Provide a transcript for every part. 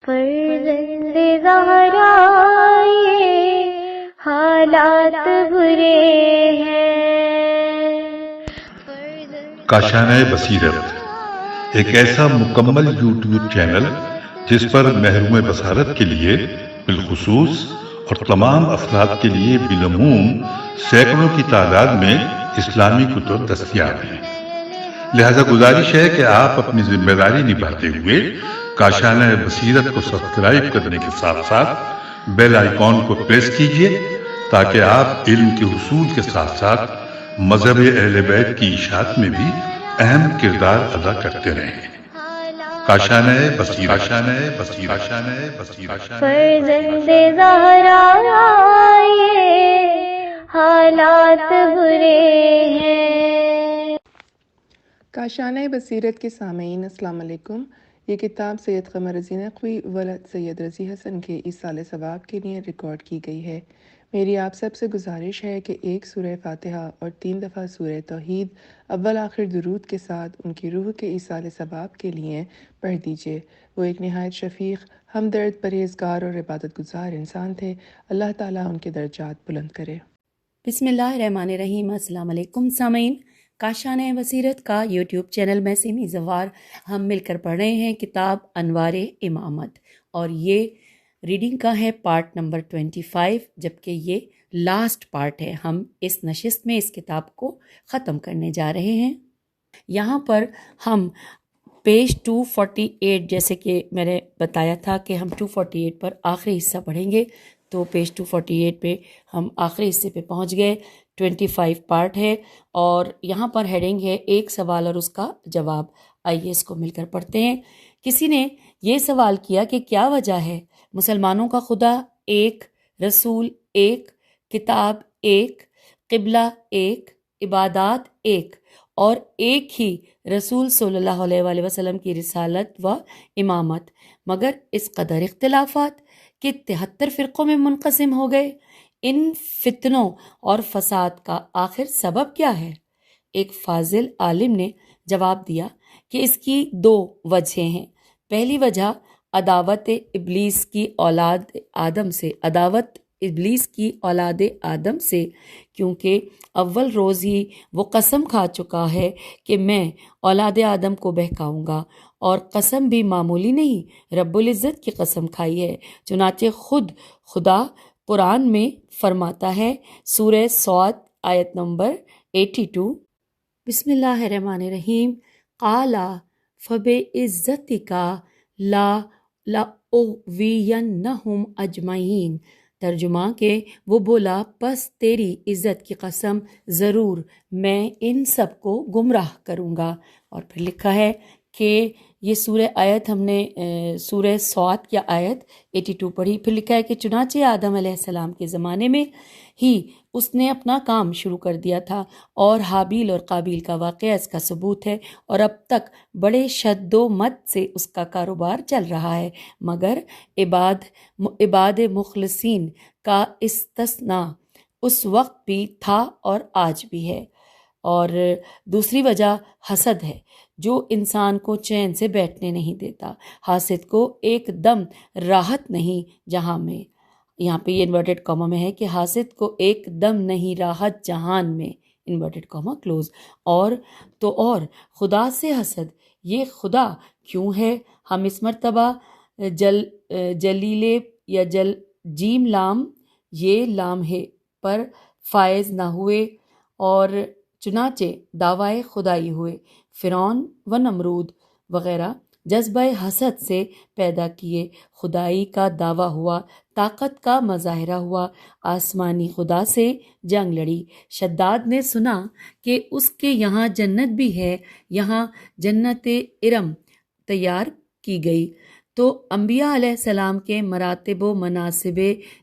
فرزند زہرا یہ حالات برے ہیں۔ کاشانۂ بصیرت ایک ایسا مکمل یوٹیوب چینل جس پر محروم بصارت کے لیے بالخصوص اور تمام افراد کے لیے بالعموم سینکڑوں کی تعداد میں اسلامی کتب دستیاب ہیں۔ لہذا گزارش ہے کہ آپ اپنی ذمہ داری نبھاتے ہوئے کاشانۂ بصیرت کو سبسکرائب کرنے کے ساتھ ساتھ بیل آئیکن کو پریس کیجئے تاکہ آپ علم کے حصول کے ساتھ ساتھ مذہب اہل بیت کی اشاعت میں بھی اہم کردار ادا کرتے رہیں۔ کاشانۂ بصیرت، کاشانۂ بصیرت، کاشانۂ بصیرت۔ فرزند زہرا یہ حالات برے ہیں۔ کاشانۂ بصیرت کے سامعین السلام علیکم۔ یہ کتاب سید قمر رضی نقوی ولد سید رضی حسن کے ایصال ثواب کے لیے ریکارڈ کی گئی ہے۔ میری آپ سب سے گزارش ہے کہ ایک سورہ فاتحہ اور 3 دفعہ سورہ توحید اول آخر درود کے ساتھ ان کی روح کے ایصال ثواب کے لیے پڑھ دیجیے۔ وہ ایک نہایت شفیق، ہمدرد، پرہیزگار اور عبادت گزار انسان تھے۔ اللہ تعالیٰ ان کے درجات بلند کرے۔ بسم اللہ الرحمن الرحیم۔ السلام علیکم سامعین، کاشانۂ بصیرت کا یوٹیوب چینل میں سیمی زوار ہم مل کر پڑھ رہے ہیں کتاب انوار امامت، اور یہ ریڈنگ کا ہے پارٹ نمبر 25، جبکہ یہ لاسٹ پارٹ ہے۔ ہم اس نشست میں اس کتاب کو ختم کرنے جا رہے ہیں۔ یہاں پر ہم پیج 248، جیسے کہ میں نے بتایا تھا کہ ہم 248 پر آخری حصہ پڑھیں گے، تو پیج 248 پہ ہم آخری حصے پہ پہنچ گئے۔ 25 پارٹ ہے اور یہاں پر ہیڈنگ ہے ایک سوال اور اس کا جواب۔ آئیے اس کو مل کر پڑھتے ہیں۔ کسی نے یہ سوال کیا کہ کیا وجہ ہے مسلمانوں کا خدا ایک، رسول ایک، کتاب ایک، قبلہ ایک، عبادات ایک، اور ایک ہی رسول صلی اللہ علیہ وآلہ وسلم کی رسالت و امامت، مگر اس قدر اختلافات کہ 73 فرقوں میں منقسم ہو گئے؟ ان فتنوں اور فساد کا آخر سبب کیا ہے؟ ایک فاضل عالم نے جواب دیا کہ اس کی 2 وجہیں ہیں۔ پہلی وجہ عداوت ابلیس کی اولاد آدم سے، کیونکہ اول روز ہی وہ قسم کھا چکا ہے کہ میں اولاد آدم کو بہکاؤں گا، اور قسم بھی معمولی نہیں، رب العزت کی قسم کھائی ہے۔ چنانچہ خود خدا قرآن میں فرماتا ہے، سورہ صاد آیت نمبر 82، بسم اللہ الرحمن الرحیم، قالا فبعزتک لأغوینہم اجمعین۔ ترجمہ کہ وہ بولا پس تیری عزت کی قسم ضرور میں ان سب کو گمراہ کروں گا۔ اور پھر لکھا ہے کہ یہ سورہ آیت ہم نے سورہ صاد کی آیت 82 پڑھی۔ پھر لکھا ہے کہ چنانچہ آدم علیہ السلام کے زمانے میں ہی اس نے اپنا کام شروع کر دیا تھا، اور حابیل اور قابیل کا واقعہ اس کا ثبوت ہے، اور اب تک بڑے شد و مت سے اس کا کاروبار چل رہا ہے، مگر عباد مخلصین کا استثناء اس وقت بھی تھا اور آج بھی ہے۔ اور دوسری وجہ حسد ہے، جو انسان کو چین سے بیٹھنے نہیں دیتا۔ حاسد کو ایک دم راحت نہیں جہاں میں، یہاں پہ یہ انورٹڈ کاما میں ہے کہ حاسد کو ایک دم نہیں راحت جہان میں، انورٹڈ کاما کلوز۔ اور خدا سے حسد، یہ خدا کیوں ہے؟ ہم اس مرتبہ جلیلے یا جیم لام، یہ لام ہے پر فائز نہ ہوئے، اور چنانچہ دعوی خدائی ہوئے۔ فرعون و نمرود وغیرہ جذبہ حسد سے پیدا کیے، خدائی کا دعویٰ ہوا، طاقت کا مظاہرہ ہوا، آسمانی خدا سے جنگ لڑی۔ شداد نے سنا کہ اس کے یہاں جنت بھی ہے، یہاں جنت ارم تیار کی گئی، تو انبیاء علیہ السلام کے مراتب و مناصب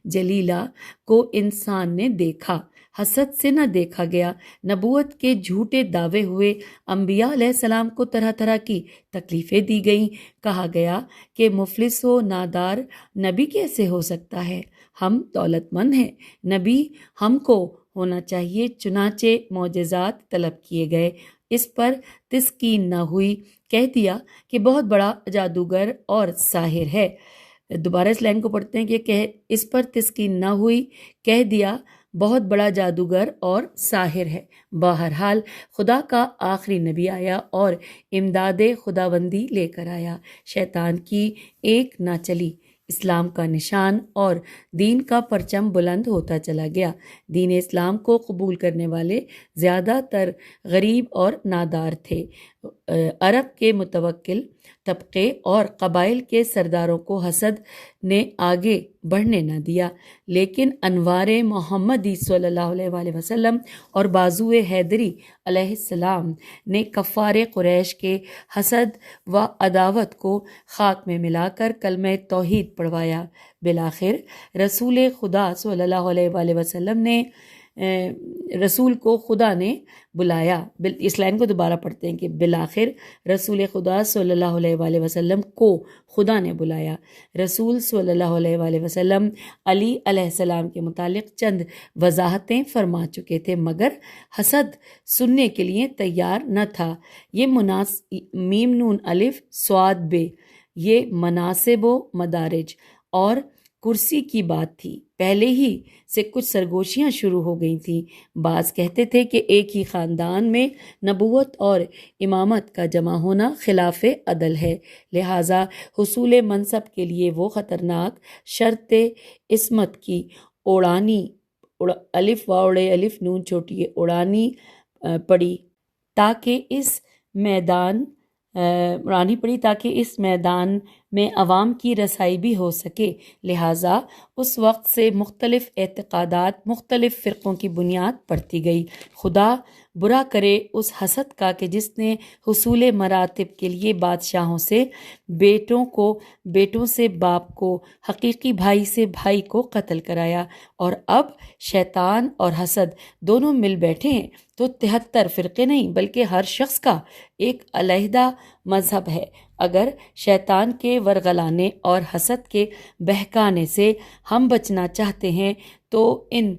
جلیلہ کو انسان نے دیکھا، حسد سے نہ دیکھا گیا۔ نبوت کے جھوٹے دعوے ہوئے، انبیاء علیہ السلام کو طرح طرح کی تکلیفیں دی گئیں، کہا گیا کہ مفلس و نادار نبی کیسے ہو سکتا ہے؟ ہم دولت مند ہیں، نبی ہم کو ہونا چاہیے۔ چنانچہ معجزات طلب کیے گئے، اس پر تسکین نہ ہوئی، کہہ دیا کہ بہت بڑا جادوگر اور ساحر ہے۔ دوبارہ اس لائن کو پڑھتے ہیں کہ اس پر تسکین نہ ہوئی، کہہ دیا بہت بڑا جادوگر اور ساحر ہے۔ بہرحال خدا کا آخری نبی آیا اور امداد خداوندی لے کر آیا۔ شیطان کی ایک نہ چلی، اسلام کا نشان اور دین کا پرچم بلند ہوتا چلا گیا۔ دین اسلام کو قبول کرنے والے زیادہ تر غریب اور نادار تھے۔ عرب کے متوکل طبقے اور قبائل کے سرداروں کو حسد نے آگے بڑھنے نہ دیا، لیکن انوار محمدی صلی اللہ علیہ وآلہ وسلم اور بازو حیدری علیہ السلام نے کفار قریش کے حسد و عداوت کو خاک میں ملا کر کلمہ توحید پڑھوایا۔ بالآخر رسول خدا صلی اللہ علیہ وآلہ وسلم نے رسول کو خدا نے بلایا۔ اس لائن کو دوبارہ پڑھتے ہیں کہ بالآخر رسول خدا صلی اللہ علیہ وآلہ وسلم کو خدا نے بلایا۔ رسول صلی اللہ علیہ وآلہ وسلم علی علیہ السلام کے متعلق چند وضاحتیں فرما چکے تھے، مگر حسد سننے کے لیے تیار نہ تھا۔ یہ میم نون الف صاد بے، یہ مناسب و مدارج اور کرسی کی بات تھی۔ پہلے ہی سے کچھ سرگوشیاں شروع ہو گئی تھیں۔ بعض کہتے تھے کہ ایک ہی خاندان میں نبوت اور امامت کا جمع ہونا خلاف عدل ہے، لہٰذا حصول منصب کے لیے وہ خطرناک شرط عصمت کی اوڑانی الف واؤڑے الف نون چھوٹی اوڑانی پڑی تاکہ اس میدان میں عوام کی رسائی بھی ہو سکے۔ لہٰذا اس وقت سے مختلف اعتقادات، مختلف فرقوں کی بنیاد پڑتی گئی۔ خدا برا کرے اس حسد کا کہ جس نے حصول مراتب کے لیے بادشاہوں سے بیٹوں کو، بیٹوں سے باپ کو، حقیقی بھائی سے بھائی کو قتل کرایا، اور اب شیطان اور حسد دونوں مل بیٹھے ہیں تو 73 فرقے نہیں بلکہ ہر شخص کا ایک علیحدہ مذہب ہے۔ اگر شیطان کے ورغلانے اور حسد کے بہکانے سے ہم بچنا چاہتے ہیں تو ان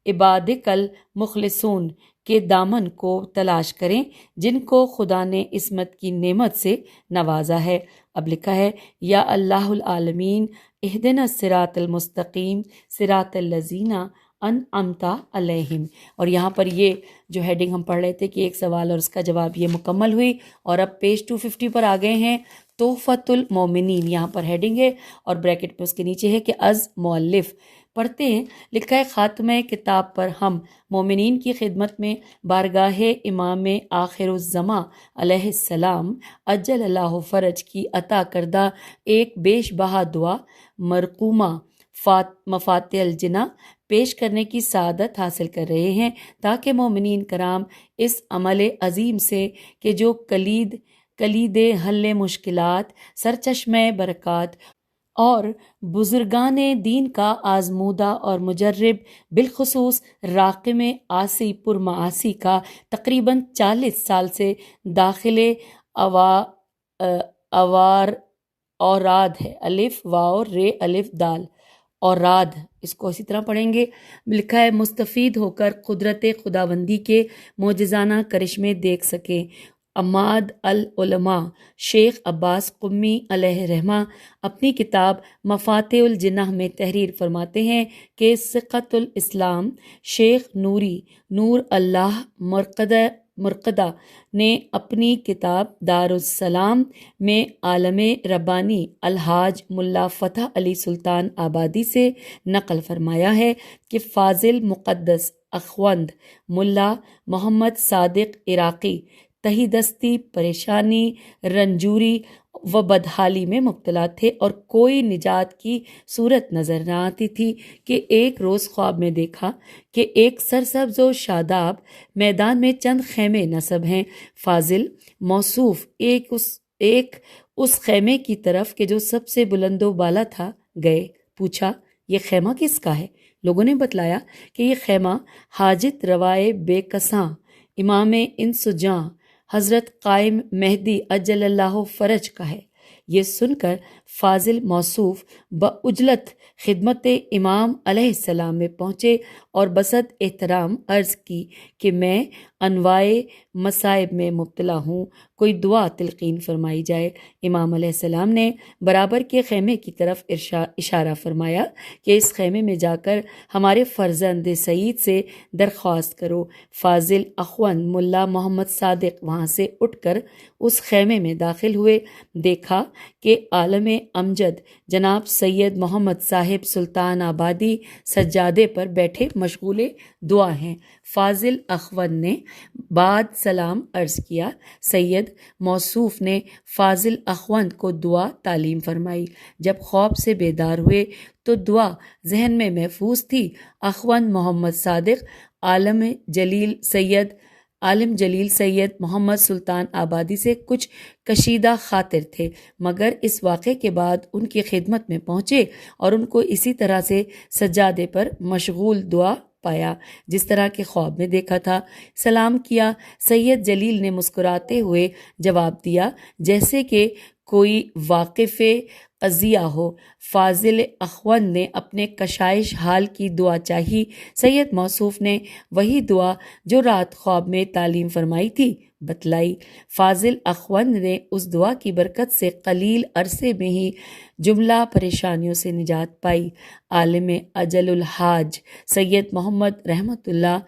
عبادک المخلصون کے دامن کو تلاش کریں جن کو خدا نے عصمت کی نعمت سے نوازا ہے۔ اب لکھا ہے یا اللہ العالمین اہدنا الصراط المستقیم صراط الذین انعمت علیہم۔ اور یہاں پر یہ جو ہیڈنگ ہم پڑھ رہے تھے کہ ایک سوال اور اس کا جواب یہ مکمل ہوئی، اور اب پیج 250 پر آ گئے ہیں۔ تحفۃ المومنین یہاں پر ہیڈنگ ہے اور بریکٹ پہ اس کے نیچے ہے کہ از مؤلف پڑھتے ہیں۔ لکھا ہے خاتمہ کتاب پر ہم مومنین کی خدمت میں بارگاہ امام آخر الزماں علیہ السلام عجل اللہ فرج کی عطا کردہ ایک بیش بہا دعا مرقومہ مفاتح الجنہ پیش کرنے کی سعادت حاصل کر رہے ہیں، تاکہ مومنین کرام اس عمل عظیم سے کہ جو کلید حل مشکلات، سرچشمہ برکات اور بزرگان دین کا آزمودہ اور مجرب، بالخصوص راقم عاصی پرمعاصی کا تقریباً 40 سال سے داخل اوراد ہے، الف واو رے الف دال اوراد، اس کو اسی طرح پڑھیں گے۔ لکھا ہے مستفید ہو کر قدرت خداوندی کے معجزانہ کرشمے دیکھ سکیں۔ عماد العلماء شیخ عباس قمی علیہ رحمہ اپنی کتاب مفاتح الجنہ میں تحریر فرماتے ہیں کہ ثقۃ الاسلام شیخ نوری نور اللہ مرقدہ نے اپنی کتاب دار السلام میں عالم ربانی الحاج ملا فتح علی سلطان آبادی سے نقل فرمایا ہے کہ فاضل مقدس اخوند ملا محمد صادق عراقی تہی دستی، پریشانی، رنجوری و بدحالی میں مبتلا تھے، اور کوئی نجات کی صورت نظر نہ آتی تھی کہ ایک روز خواب میں دیکھا کہ ایک سرسبز و شاداب میدان میں چند خیمے نصب ہیں۔ فاضل موصوف ایک اس خیمے کی طرف کہ جو سب سے بلند و بالا تھا گئے، پوچھا یہ خیمہ کس کا ہے؟ لوگوں نے بتلایا کہ یہ خیمہ حاجت روائے بے کساں امام انس و جاں حضرت قائم مہدی اجل اللہ فرج کا ہے۔ یہ سن کر فاضل موصوف بعجلت خدمت امام علیہ السلام میں پہنچے اور بسط احترام عرض کی کہ میں انواع مصائب میں مبتلا ہوں، کوئی دعا تلقین فرمائی جائے۔ امام علیہ السلام نے برابر کے خیمے کی طرف اشارہ فرمایا کہ اس خیمے میں جا کر ہمارے فرزند سعید سے درخواست کرو۔ فاضل اخوند ملا محمد صادق وہاں سے اٹھ کر اس خیمے میں داخل ہوئے۔ دیکھا کہ عالم امجد جناب سید محمد صاحب سلطان آبادی سجادے پر بیٹھے مشغول دعا ہیں۔ فاضل اخوند نے بعد سلام عرض کیا۔ سید موصوف نے فاضل اخوند کو دعا تعلیم فرمائی۔ جب خواب سے بیدار ہوئے تو دعا ذہن میں محفوظ تھی۔ اخوند محمد صادق عالم جلیل سید محمد سلطان آبادی سے کچھ کشیدہ خاطر تھے، مگر اس واقعے کے بعد ان کی خدمت میں پہنچے اور ان کو اسی طرح سے سجادے پر مشغول دعا پایا جس طرح کے خواب میں دیکھا تھا۔ سلام کیا۔ سید جلیل نے مسکراتے ہوئے جواب دیا جیسے کہ کوئی واقف قضیہ ہو۔ فاضل اخوند نے اپنے کشائش حال کی دعا چاہی۔ سید موصوف نے وہی دعا جو رات خواب میں تعلیم فرمائی تھی بتلائی۔ فاضل اخوند نے اس دعا کی برکت سے قلیل عرصے میں ہی جملہ پریشانیوں سے نجات پائی۔ عالم اجل الحاج سید محمد رحمت اللہ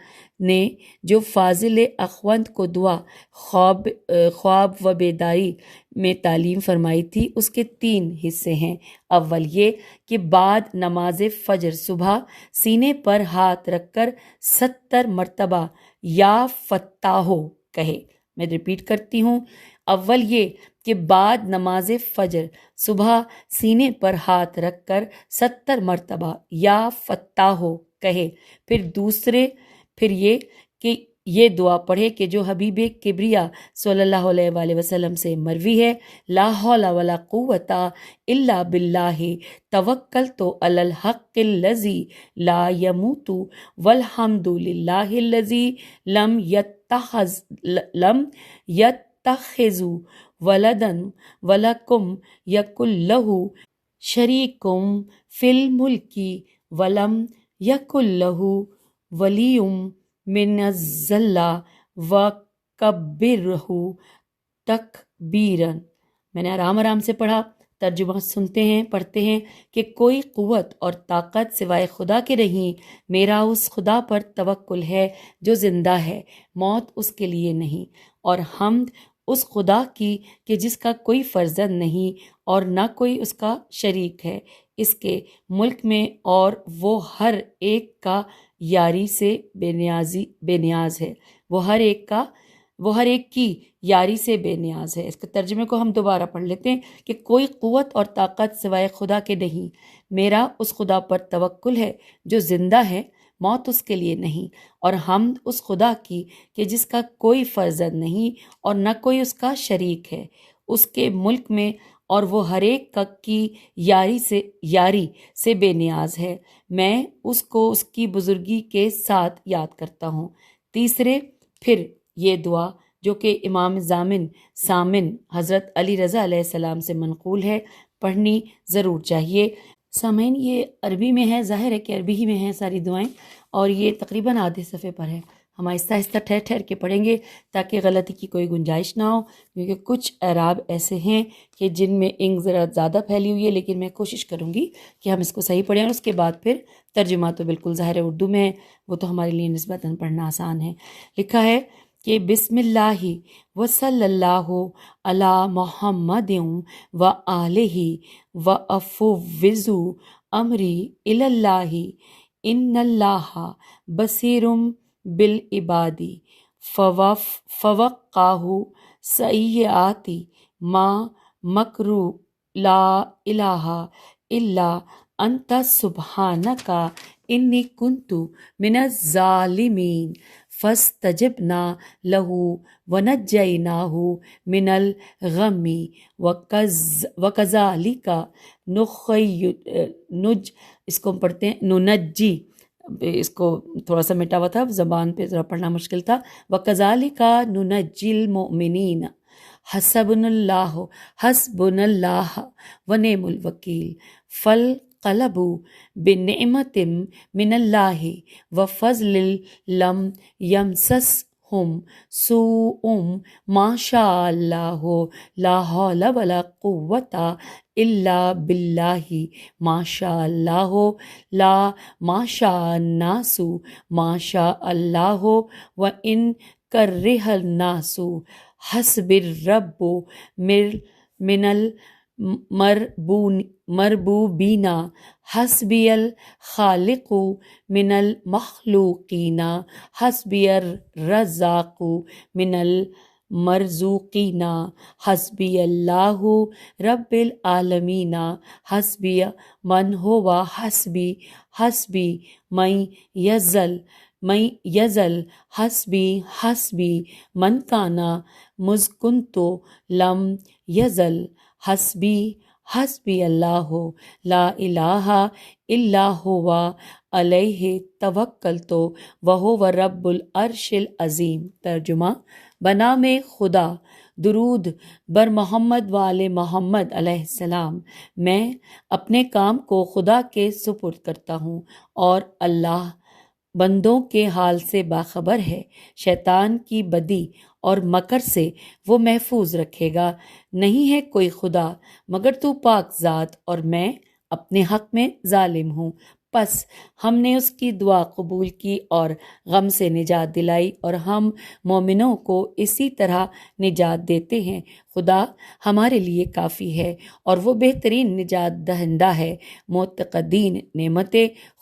نے جو فاضل اخوند کو دعا خواب و بیداری میں تعلیم فرمائی تھی اس کے 3 حصے ہیں۔ اول یہ کہ بعد نماز فجر صبح سینے پر ہاتھ رکھ کر 70 مرتبہ یا فتاحو کہے۔ میں ریپیٹ کرتی ہوں۔ اول یہ کہ بعد نماز فجر صبح سینے پر ہاتھ رکھ کر 70 مرتبہ یا فتاحو کہے۔ پھر یہ کہ یہ دعا پڑھے کہ جو حبیب کبریا صلی اللہ علیہ وآلہ وسلم سے مروی ہے، لا حول ولا قوت الا باللہ توکلت علی الحق الذی لا یموت والحمد للہ الذی لم یتخذ ولدا ولکم یکن لہ شریک فی الملک ولم یکن لہ ولی من الذل وکبرہ تکبیرا۔ میں نے آرام سے پڑھا، ترجمہ سنتے ہیں، پڑھتے ہیں کہ کوئی قوت اور طاقت سوائے خدا کے نہیں، میرا اس خدا پر توکل ہے جو زندہ ہے، موت اس کے لیے نہیں، اور حمد اس خدا کی کہ جس کا کوئی فرزند نہیں اور نہ کوئی اس کا شریک ہے اس کے ملک میں، اور وہ ہر ایک کا یاری سے بے نیاز ہے، وہ ہر ایک کی یاری سے بے نیاز ہے۔ اس کے ترجمے کو ہم دوبارہ پڑھ لیتے ہیں کہ کوئی قوت اور طاقت سوائے خدا کے نہیں، میرا اس خدا پر توکل ہے جو زندہ ہے، موت اس کے لیے نہیں، اور حمد اس خدا کی کہ جس کا کوئی فرزند نہیں اور نہ کوئی اس کا شریک ہے اس کے ملک میں، اور وہ ہر ایک کی یاری سے بے نیاز ہے۔ میں اس کو اس کی بزرگی کے ساتھ یاد کرتا ہوں۔ تیسرے، پھر یہ دعا جو کہ امام سامن حضرت علی رضا علیہ السلام سے منقول ہے، پڑھنی ضرور چاہیے۔ سامعین، یہ عربی میں ہے، ظاہر ہے کہ عربی ہی میں ہیں ساری دعائیں، اور یہ تقریباً آدھے صفحے پر ہے۔ ہم آہستہ آہستہ ٹھہر کے پڑھیں گے تاکہ غلطی کی کوئی گنجائش نہ ہو، کیونکہ کچھ اعراب ایسے ہیں کہ جن میں انک ذرا زیادہ پھیلی ہوئی ہے، لیکن میں کوشش کروں گی کہ ہم اس کو صحیح پڑھیں، اور اس کے بعد پھر ترجمہ تو بالکل ظاہر اردو میں ہے، وہ تو ہمارے لیے نسبتاً پڑھنا آسان ہے۔ لکھا ہے کہ بسم اللہ وصلی اللہ علی محمد و آلہ و افوض امری الی اللہ ان اللہ بصیر بالعباد فوقاہ سیئات ما مکروا لا الہ الا انت سبحانک انی کنت من الظالمین فاستجبنا لہ ونجیناہ من الغم وکذالک اس کو ہم پڑھتے ہیں ننجی، اس کو تھوڑا سا مٹا ہوا تھا، زبان پہ ذرا پڑھنا مشکل تھا۔ وَكَذَلِكَ نُنَجِّي الْمُؤْمِنِينَ حسبنا اللہ ونعم الوکیل فانقلبوا بنعمت من اللہ وفضل لم یمسسهم ہم سوء ما شاء اللہ لا حول ولا قوت الا باللہ ما شاء اللہ لا ما شاء الناس ما شاء اللہ وان کرہ الناس حسب الرب من المربوبین حسبی الخالق من المخلوقین حسبی الرزاق من المرزوقین حسبی اللہ رب العالمین حسبی من ہوا حسبی من یزل حسبی من کانا مذ کنتو لم یزل حسبی اللہ لا الہ الا ہوا علیہ توکلت وہو رب العرش العظیم۔ ترجمہ، بنام خدا، درود بر محمد وآل محمد علیہ السلام۔ میں اپنے کام کو خدا کے سپرد کرتا ہوں اور اللہ بندوں کے حال سے باخبر ہے۔ شیطان کی بدی اور مکر سے وہ محفوظ رکھے گا۔ نہیں ہے کوئی خدا مگر تو پاک ذات اور میں اپنے حق میں ظالم ہوں۔ پس ہم نے اس کی دعا قبول کی اور غم سے نجات دلائی، اور ہم مومنوں کو اسی طرح نجات دیتے ہیں۔ خدا ہمارے لیے کافی ہے اور وہ بہترین نجات دہندہ ہے۔ معتقدین نعمت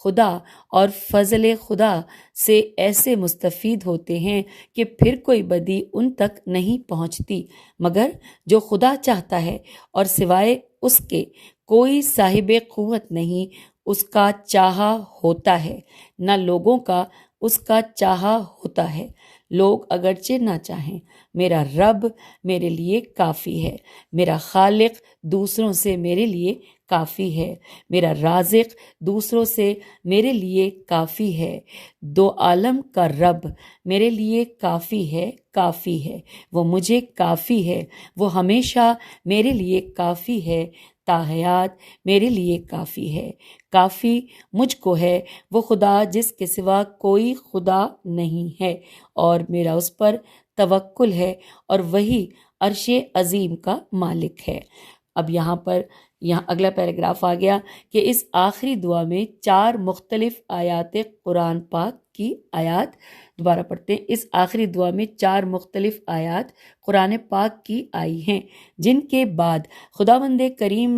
خدا اور فضل خدا سے ایسے مستفید ہوتے ہیں کہ پھر کوئی بدی ان تک نہیں پہنچتی مگر جو خدا چاہتا ہے، اور سوائے اس کے کوئی صاحب قوت نہیں اس کا چاہا ہوتا ہے، نہ لوگوں کا اس کا چاہا ہوتا ہے۔ لوگ اگرچہ نہ چاہیں، میرا رب میرے لیے کافی ہے، میرا خالق دوسروں سے میرے لیے کافی ہے، میرا رازق دوسروں سے میرے لیے کافی ہے۔ دو عالم کا رب میرے لیے کافی ہے، وہ مجھے کافی ہے، وہ ہمیشہ میرے لیے کافی ہے، تاحیات میرے لیے کافی ہے۔ کافی مجھ کو ہے وہ خدا جس کے سوا کوئی خدا نہیں ہے، اور میرا اس پر توکل ہے، اور وہی عرش عظیم کا مالک ہے۔ اب یہاں اگلا پیراگراف آ گیا کہ اس آخری دعا میں 4 مختلف آیات قرآن پاک کی آیات، دوبارہ پڑھتے ہیں، اس آخری دعا میں 4 مختلف آیات قرآن پاک کی آئی ہیں، جن کے بعد خداوند کریم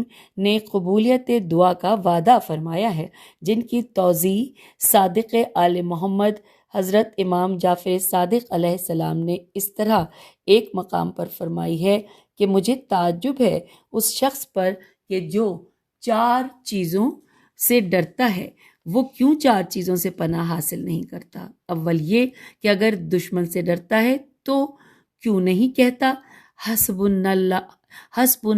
نے قبولیت دعا کا وعدہ فرمایا ہے، جن کی توضیح صادق آل محمد حضرت امام جعفر صادق علیہ السلام نے اس طرح ایک مقام پر فرمائی ہے کہ مجھے تعجب ہے اس شخص پر کہ جو 4 چیزوں سے ڈرتا ہے، وہ کیوں 4 چیزوں سے پناہ حاصل نہیں کرتا؟ اول یہ کہ اگر دشمن سے ڈرتا ہے تو کیوں نہیں کہتا حسبنا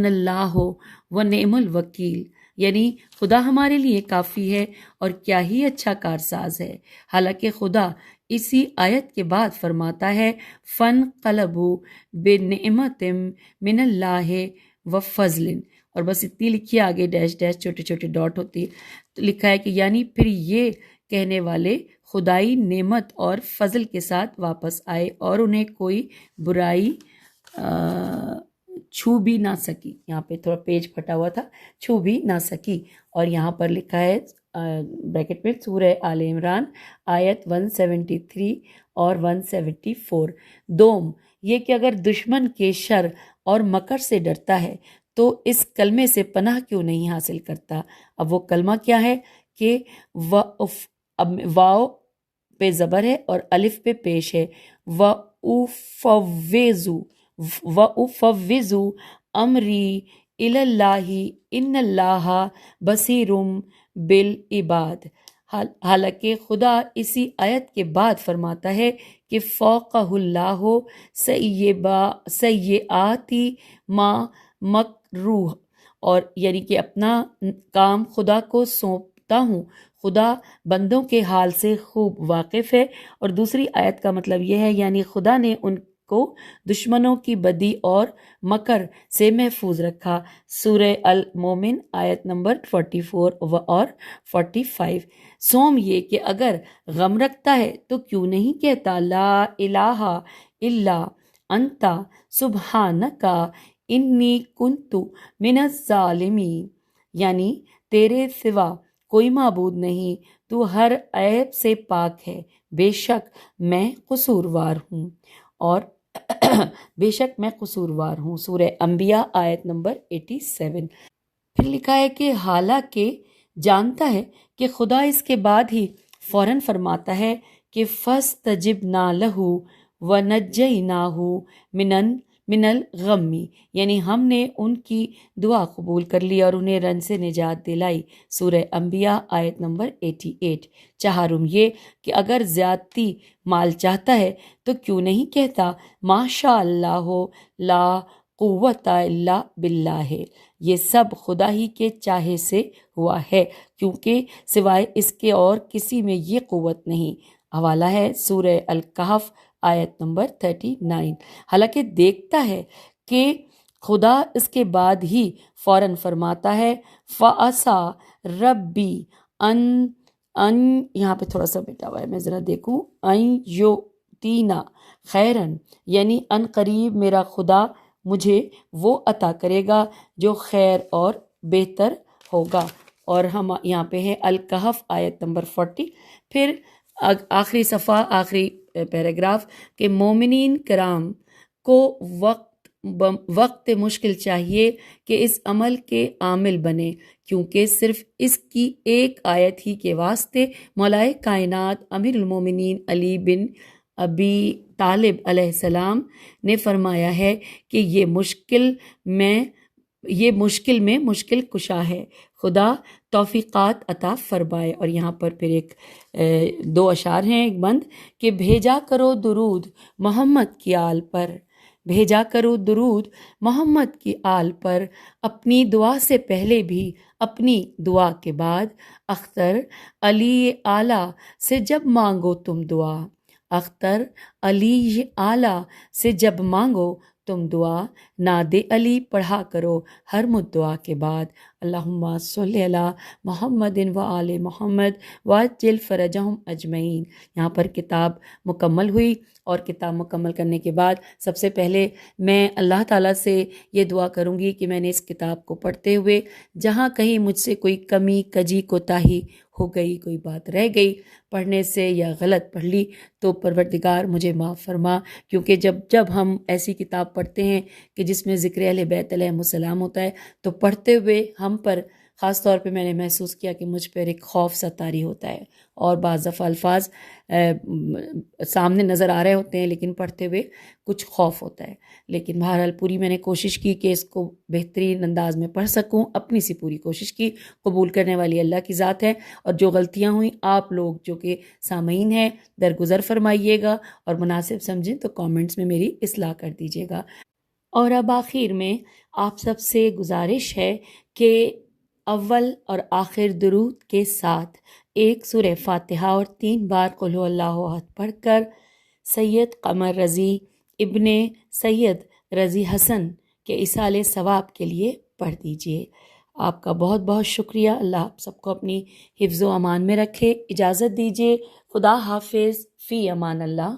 اللہ و نعم الوکیل، یعنی خدا ہمارے لیے کافی ہے اور کیا ہی اچھا کارساز ہے۔ حالانکہ خدا اسی آیت کے بعد فرماتا ہے فَانْقَلَبُوا بِنِعْمَةٍ مِّنَ اللَّهِ وَفَضْلٍ، اور بس اتنی لکھی آگے ڈیش ڈیش چھوٹے چھوٹے ڈاٹ ہوتی ہے، تو لکھا ہے کہ یعنی پھر یہ کہنے والے خدائی نعمت اور فضل کے ساتھ واپس آئے اور انہیں کوئی برائی چھو بھی نہ سکی۔ یہاں پہ تھوڑا پیج پھٹا ہوا تھا، چھو بھی نہ سکی، اور یہاں پر لکھا ہے بریکٹ میں سورہ آل عمران آیت 173 اور 174۔ دوم یہ کہ اگر دشمن کے شر اور مکر سے ڈرتا ہے تو اس کلمے سے پناہ کیوں نہیں حاصل کرتا؟ اب وہ کلمہ کیا ہے کہ واو پہ زبر ہے اور الف پہ پیش ہے، وَأُفَوِّضُ أَمْرِي إِلَى اللَّهِ إِنَّ اللَّهَ بَصِيرٌ بِالْعِبَادِ۔ حالانکہ خدا اسی آیت کے بعد فرماتا ہے کہ فَوْقَهُ اللَّهُ سَيِّئَاتِ مَا مَكْرُوهُ، اور یعنی کہ اپنا کام خدا کو سونپتا ہوں، خدا بندوں کے حال سے خوب واقف ہے۔ اور دوسری آیت کا مطلب یہ ہے یعنی خدا نے ان کو دشمنوں کی بدی اور مکر سے محفوظ رکھا۔ سورہ المومن آیت نمبر 44 اور 45۔ سوم یہ کہ اگر غم رکھتا ہے تو کیوں نہیں کہتا لا الہ الا انت سبحانک انی کنت من الظالمین، یعنی تیرے سوا کوئی معبود نہیں، تو ہر عیب سے پاک ہے، بے شک میں قصوروار ہوں اور بے شک میں قصوروار ہوں۔ سورہ انبیاء آیت نمبر 87۔ پھر لکھا ہے کہ حالانکہ جانتا ہے کہ خدا اس کے بعد ہی فوراً فرماتا ہے کہ فَاسْتَجِبْنَا لَهُ وَنَجَّيْنَاهُ من الغم، یعنی ہم نے ان کی دعا قبول کر لی اور انہیں رن سے نجات دلائی۔ سورہ انبیاء آیت نمبر 88۔ چہارم یہ کہ اگر زیادتی مال چاہتا ہے تو کیوں نہیں کہتا ماشاء اللہ لا قوت الا باللہ، یہ سب خدا ہی کے چاہے سے ہوا ہے، کیونکہ سوائے اس کے اور کسی میں یہ قوت نہیں۔ حوالہ ہے سورہ الکہف آیت نمبر 39۔ حالانکہ دیکھتا ہے کہ خدا اس کے بعد ہی فوراً فرماتا ہے فَأَسَى رَبِّي ان یہاں پہ تھوڑا سا بیٹا ہوا ہے، میں ذرا دیکھوں، ان یؤتینا خیرن، یعنی ان قریب میرا خدا مجھے وہ عطا کرے گا جو خیر اور بہتر ہوگا۔ اور ہم یہاں پہ ہے الکہف آیت نمبر 40۔ پھر آخری صفحہ، آخری پیراگراف کہ مومنین کرام کو وقت مشکل چاہیے کہ اس عمل کے عامل بنے، کیونکہ صرف اس کی ایک آیت ہی کے واسطے مولائے کائنات امیر المومنین علی بن ابی طالب علیہ السلام نے فرمایا ہے کہ یہ مشکل میں مشکل کشا ہے، خدا توفیقات عطا فرمائے۔ اور یہاں پر پھر ایک 2 اشعار ہیں، ایک بند کہ بھیجا کرو درود محمد کی آل پر، بھیجا کرو درود محمد کی آل پر، اپنی دعا سے پہلے بھی اپنی دعا کے بعد، اختر علی اعلیٰ سے جب مانگو تم دعا، اختر علی اعلیٰ سے جب مانگو تم دعا، ناد علی پڑھا کرو ہر مدعا کے بعد، اللہم صلی علی محمد و آل محمد وعجل فرجہم اجمعین۔ یہاں پر کتاب مکمل ہوئی، اور کتاب مکمل کرنے کے بعد سب سے پہلے میں اللہ تعالیٰ سے یہ دعا کروں گی کہ میں نے اس کتاب کو پڑھتے ہوئے جہاں کہیں مجھ سے کوئی کمی کجی کوتاہی ہو گئی، کوئی بات رہ گئی پڑھنے سے یا غلط پڑھ لی، تو پروردگار مجھے معاف فرما، کیونکہ جب ہم ایسی کتاب پڑھتے ہیں کہ جس میں ذکر اہل بیت علیہم السلام ہوتا ہے تو پڑھتے ہوئے ہم پر خاص طور پہ میں نے محسوس کیا کہ مجھ پر ایک خوف سا طاری ہوتا ہے، اور بعض دفعہ الفاظ سامنے نظر آ رہے ہوتے ہیں لیکن پڑھتے ہوئے کچھ خوف ہوتا ہے۔ لیکن بہرحال پوری میں نے کوشش کی کہ اس کو بہترین انداز میں پڑھ سکوں، اپنی سی پوری کوشش کی، قبول کرنے والی اللہ کی ذات ہے، اور جو غلطیاں ہوئیں آپ لوگ جو کہ سامعین ہیں درگزر فرمائیے گا، اور مناسب سمجھیں تو کامنٹس میں میری اصلاح کر دیجیے گا۔ اور اب آخر میں آپ سب سے گزارش ہے کہ اول اور آخر درود کے ساتھ ایک سورہ فاتحہ اور 3 بار قل هو اللہ احد پڑھ کر سید قمر رضی ابن سید رضی حسن کے ایصال ثواب کے لیے پڑھ دیجئے۔ آپ کا بہت بہت شکریہ۔ اللہ آپ سب کو اپنی حفظ و امان میں رکھے۔ اجازت دیجیے، خدا حافظ، فی امان اللہ۔